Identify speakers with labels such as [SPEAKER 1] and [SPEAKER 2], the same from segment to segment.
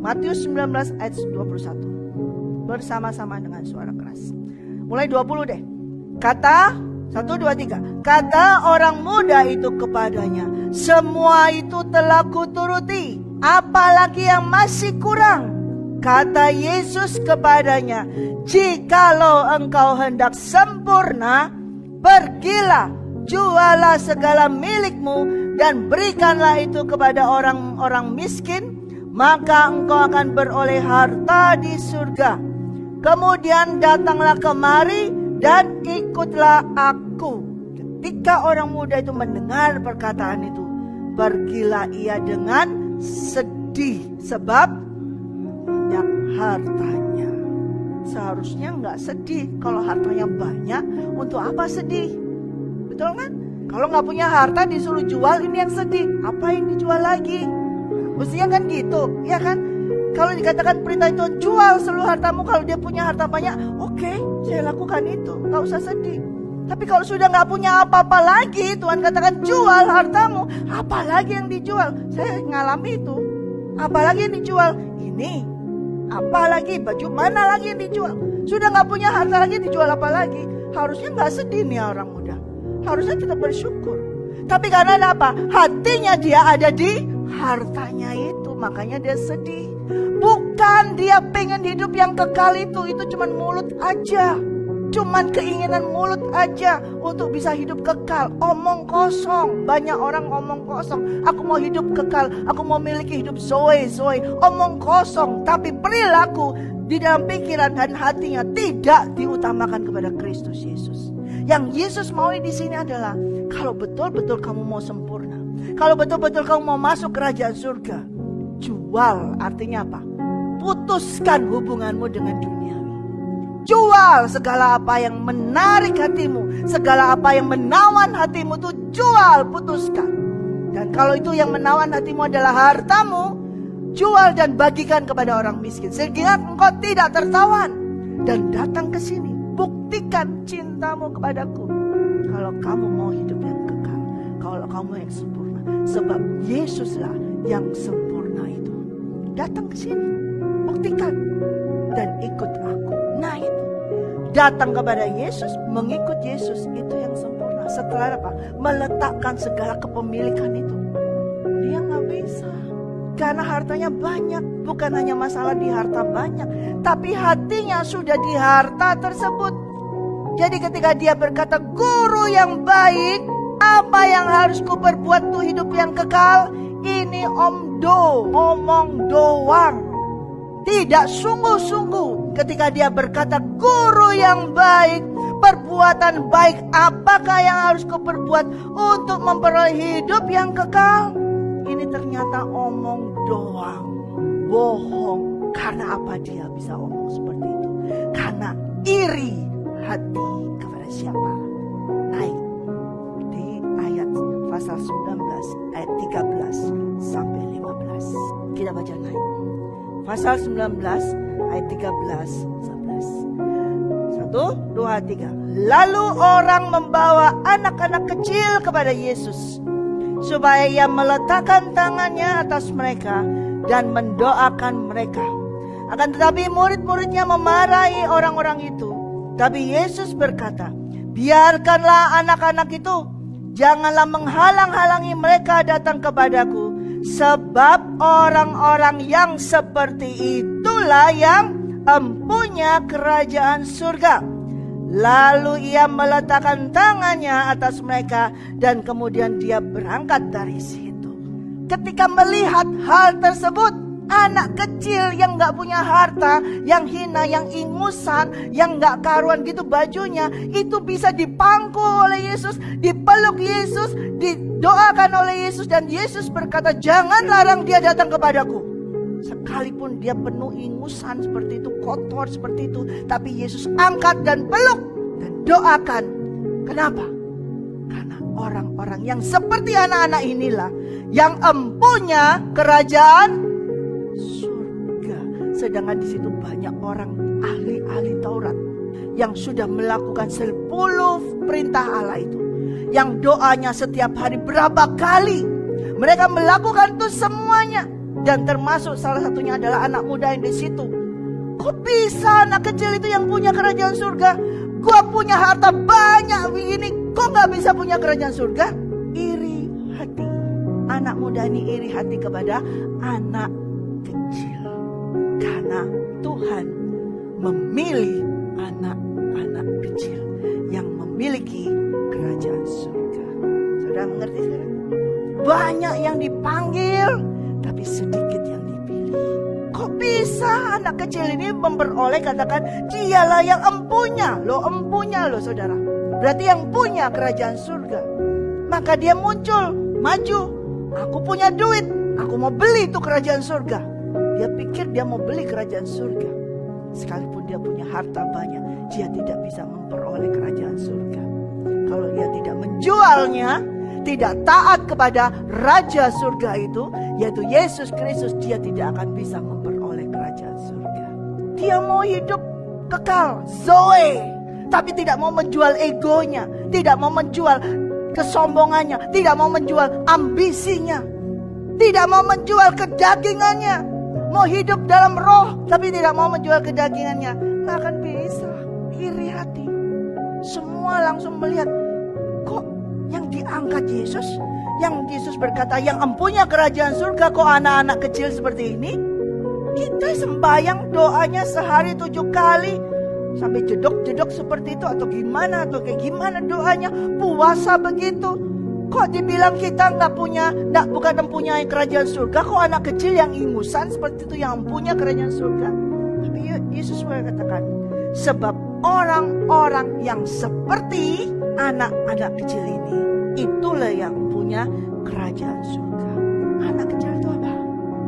[SPEAKER 1] Matius 19 ayat 21. Bersama-sama dengan suara keras. Mulai 20 deh. Kata 1, 2, 3. Kata orang muda itu kepadanya, semua itu telah kuturuti, apalagi yang masih kurang? Kata Yesus kepadanya, jikalau engkau hendak sempurna, pergilah, jualah segala milikmu dan berikanlah itu kepada orang-orang miskin, maka engkau akan beroleh harta di surga. Kemudian datanglah kemari dan ikutlah aku. Ketika orang muda itu mendengar perkataan itu, pergilah ia dengan sedih sebab banyak hartanya. Seharusnya nggak sedih. Kalau hartanya banyak, untuk apa sedih? Betul kan? Kalau nggak punya harta disuruh jual, ini yang sedih. Apa yang dijual lagi? Mestinya kan gitu, ya kan? Kalau dikatakan perintah itu jual seluruh hartamu, kalau dia punya harta banyak, oke, saya lakukan itu, nggak usah sedih. Tapi kalau sudah nggak punya apa-apa lagi, Tuhan katakan jual hartamu, apa lagi yang dijual? Saya ngalami itu. Apa lagi yang dijual? Ini. Apa lagi? Baju mana lagi yang dijual? Sudah nggak punya harta lagi, dijual apa lagi? Harusnya nggak sedih nih orang muda. Harusnya kita bersyukur. Tapi karena apa? Hatinya dia ada di hartanya itu, makanya dia sedih. Bukan dia pengen hidup yang kekal itu cuma mulut aja. Cuman keinginan mulut aja untuk bisa hidup kekal. Omong kosong. Banyak orang omong kosong. Aku mau hidup kekal, aku mau miliki hidup Zoe. Omong kosong, tapi perilaku di dalam pikiran dan hatinya tidak diutamakan kepada Kristus Yesus. Yang Yesus mau di sini adalah, kalau betul-betul kamu mau sempurna, kalau betul-betul kamu mau masuk kerajaan surga, jual. Artinya apa? Putuskan hubunganmu dengan duniawi. Jual segala apa yang menarik hatimu, segala apa yang menawan hatimu itu jual, putuskan. Dan kalau itu yang menawan hatimu adalah hartamu, jual dan bagikan kepada orang miskin, sehingga engkau tidak tertawan. Dan datang ke sini, buktikan cintamu kepadaku. Kalau kamu mau hidup yang kekal, kalau kamu yang sempurna, sebab Yesuslah yang sempurna itu. Datang ke sini, buktikan dan ikut aku. Nah itu, datang kepada Yesus, mengikut Yesus, itu yang sempurna. Setelah apa? Meletakkan segala kepemilikan itu. Dia nggak bisa, karena hartanya banyak. Bukan hanya masalah di harta banyak, tapi hatinya sudah di harta tersebut. Jadi ketika dia berkata, guru yang baik, apa yang harus ku perbuat untuk hidup yang kekal? Ini omong doang. Tidak sungguh-sungguh ketika dia berkata, guru yang baik, perbuatan baik apakah yang harus kuperbuat untuk memperoleh hidup yang kekal? Ini ternyata omong doang, bohong. Karena apa dia bisa omong seperti itu? Karena iri hati kepada siapa? Naik di ayat pasal 19 ayat 13 sampai 15. Kita baca naik. Pasal 19 ayat 13 11. 1, 2, 3. Lalu orang membawa anak-anak kecil kepada Yesus, supaya ia meletakkan tangannya atas mereka dan mendoakan mereka. Akan tetapi murid-muridnya memarahi orang-orang itu. Tapi Yesus berkata, biarkanlah anak-anak itu, janganlah menghalang-halangi mereka datang kepadaku. Sebab orang-orang yang seperti itulah yang empunya kerajaan surga. Lalu ia meletakkan tangannya atas mereka dan kemudian dia berangkat dari situ. Ketika melihat hal tersebut, anak kecil yang gak punya harta, yang hina, yang ingusan, yang gak karuan gitu bajunya, itu bisa dipangku oleh Yesus, dipeluk Yesus, didoakan oleh Yesus. Dan Yesus berkata, jangan larang dia datang kepadaku. Sekalipun dia penuh ingusan seperti itu, kotor seperti itu, tapi Yesus angkat dan peluk dan doakan. Kenapa? Karena orang-orang yang seperti anak-anak inilah yang empunya kerajaan surga. Sedangkan di situ banyak orang ahli-ahli Taurat yang sudah melakukan 10 perintah Allah itu, yang doanya setiap hari berapa kali. Mereka melakukan itu semuanya, Dan termasuk salah satunya adalah anak muda yang di situ. Kok bisa anak kecil itu yang punya kerajaan surga? Gua punya harta banyak begini, kok gak bisa punya kerajaan surga? Iri hati. Anak muda ini iri hati kepada anak kecil. Karena Tuhan memilih anak-anak kecil yang memiliki kerajaan surga. Saudara mengerti sekarang? Banyak yang dipanggil, tapi sedikit yang dipilih. Kok bisa anak kecil ini memperoleh, katakan dialah yang empunya loh saudara. Berarti yang punya kerajaan surga. Maka dia muncul, maju. Aku punya duit, aku mau beli itu kerajaan surga. Dia pikir dia mau beli kerajaan surga. Sekalipun dia punya harta banyak, dia tidak bisa memperoleh kerajaan surga. Kalau dia tidak menjualnya, tidak taat kepada Raja surga itu, yaitu Yesus Kristus, dia tidak akan bisa memperoleh kerajaan surga. Dia mau hidup kekal, Zoe, tapi tidak mau menjual egonya, tidak mau menjual kesombongannya, tidak mau menjual ambisinya, tidak mau menjual kedagingannya. Mau hidup dalam roh, tapi tidak mau menjual kedagingannya. Nggak akan bisa. Iri hati. Semua langsung melihat, kok yang diangkat Yesus, yang Yesus berkata yang empunya kerajaan surga, kok anak-anak kecil seperti ini? Kita sembahyang doanya sehari 7 kali, sampai jedok-jedok seperti itu, atau gimana, atau kayak gimana doanya, puasa begitu. Kok dibilang kita bukan mempunyai kerajaan surga? Kok anak kecil yang ingusan seperti itu yang punya kerajaan surga? Tapi Yesus katakan, sebab orang-orang yang seperti anak-anak kecil ini, itulah yang punya kerajaan surga. Anak kecil itu apa?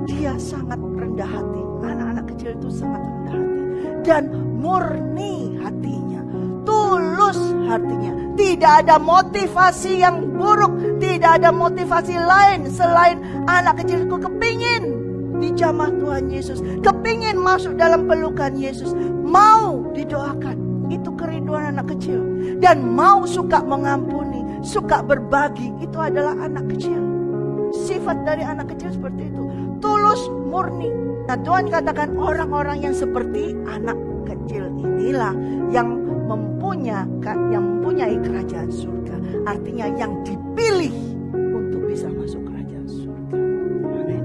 [SPEAKER 1] Dia sangat rendah hati. Anak-anak kecil itu sangat rendah hati dan murni hatinya, tulus hatinya. Tidak ada motivasi yang buruk, tidak ada motivasi lain selain anak kecil itu kepingin dijamah Tuhan Yesus, kepingin masuk dalam pelukan Yesus, mau didoakan. Itu kerinduan anak kecil. Dan mau suka mengampuni, suka berbagi, itu adalah anak kecil. Sifat dari anak kecil seperti itu, tulus, murni. Nah, Tuhan katakan orang-orang yang seperti anak kecil inilah yang mempunyai kerajaan surga. Artinya yang dipilih untuk bisa masuk kerajaan surga. Amin.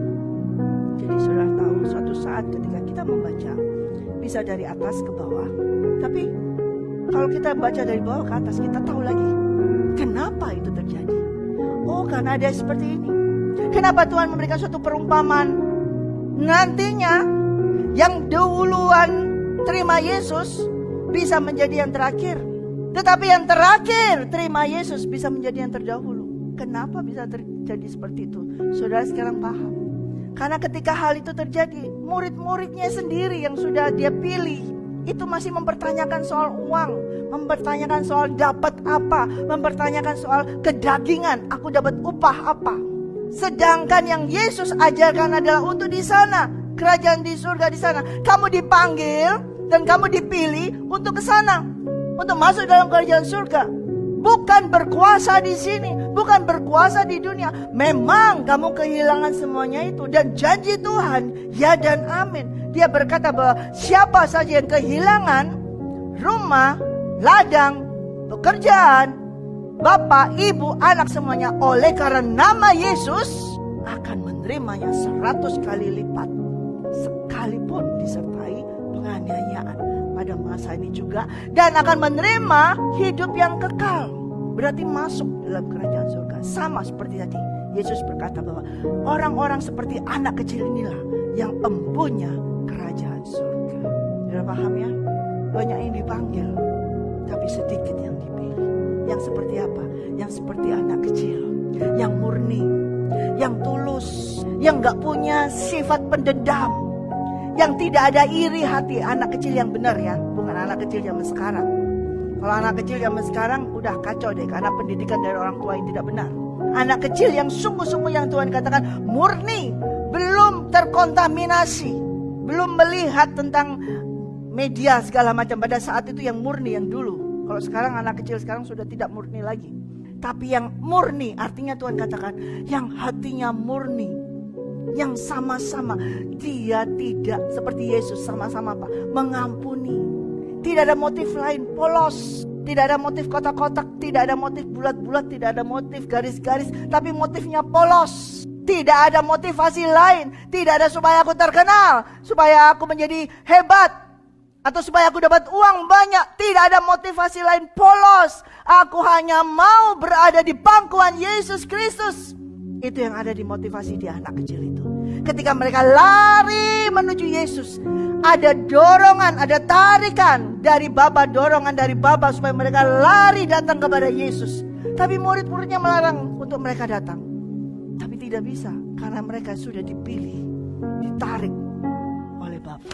[SPEAKER 1] Jadi saudara tahu, suatu saat ketika kita membaca, bisa dari atas ke bawah. Tapi kalau kita baca dari bawah ke atas, kita tahu lagi kenapa itu terjadi. Oh, karena ada seperti ini. Kenapa Tuhan memberikan suatu perumpamaan? Nantinya yang duluan terima Yesus bisa menjadi yang terakhir. Tetapi yang terakhir terima Yesus bisa menjadi yang terdahulu. Kenapa bisa terjadi seperti itu? Saudara sekarang paham. Karena ketika hal itu terjadi, murid-muridnya sendiri yang sudah dia pilih, itu masih mempertanyakan soal uang, mempertanyakan soal dapat apa, mempertanyakan soal kedagingan, aku dapat upah apa. Sedangkan yang Yesus ajarkan adalah untuk di sana, kerajaan di surga di sana. Kamu dipanggil dan kamu dipilih untuk ke sana, untuk masuk dalam kerajaan surga. Bukan berkuasa di sini, bukan berkuasa di dunia. Memang kamu kehilangan semuanya itu, dan janji Tuhan ya dan amin. Dia berkata bahwa siapa saja yang kehilangan rumah, ladang, pekerjaan, bapak, ibu, anak semuanya oleh karena nama Yesus, akan menerimanya 100 kali lipat, sekalipun disertai penganiayaan pada masa ini juga, dan akan menerima hidup yang kekal. Berarti masuk dalam kerajaan surga. Sama seperti tadi Yesus berkata bahwa orang-orang seperti anak kecil inilah yang empunya kerajaan surga. Sudah paham ya? Banyak yang dipanggil, tapi sedikit yang dipilih. Yang seperti apa? Yang seperti anak kecil, yang murni, yang tulus, yang gak punya sifat pendendam, yang tidak ada iri hati. Anak kecil yang benar ya, bukan anak kecil zaman sekarang. Kalau anak kecil zaman sekarang udah kacau deh, karena pendidikan dari orang tua yang tidak benar. Anak kecil yang sungguh-sungguh yang Tuhan katakan murni, belum terkontaminasi, belum melihat tentang media segala macam pada saat itu, yang murni yang dulu. Kalau sekarang anak kecil sekarang sudah tidak murni lagi. Tapi yang murni artinya Tuhan katakan yang hatinya murni, yang sama-sama. Dia tidak seperti Yesus, sama-sama apa? Mengampuni. Tidak ada motif lain, polos. Tidak ada motif kotak-kotak, tidak ada motif bulat-bulat, tidak ada motif garis-garis, tapi motifnya polos. Tidak ada motivasi lain, tidak ada supaya aku terkenal, supaya aku menjadi hebat, atau supaya aku dapat uang banyak. Tidak ada motivasi lain, polos. Aku hanya mau berada di pangkuan Yesus Kristus. Itu yang ada di motivasi di anak kecil itu. Ketika mereka lari menuju Yesus, ada dorongan, ada tarikan dari Bapa, dorongan dari Bapa supaya mereka lari datang kepada Yesus. Tapi murid-muridnya melarang untuk mereka datang. Tapi tidak bisa, karena mereka sudah dipilih, ditarik oleh Bapa.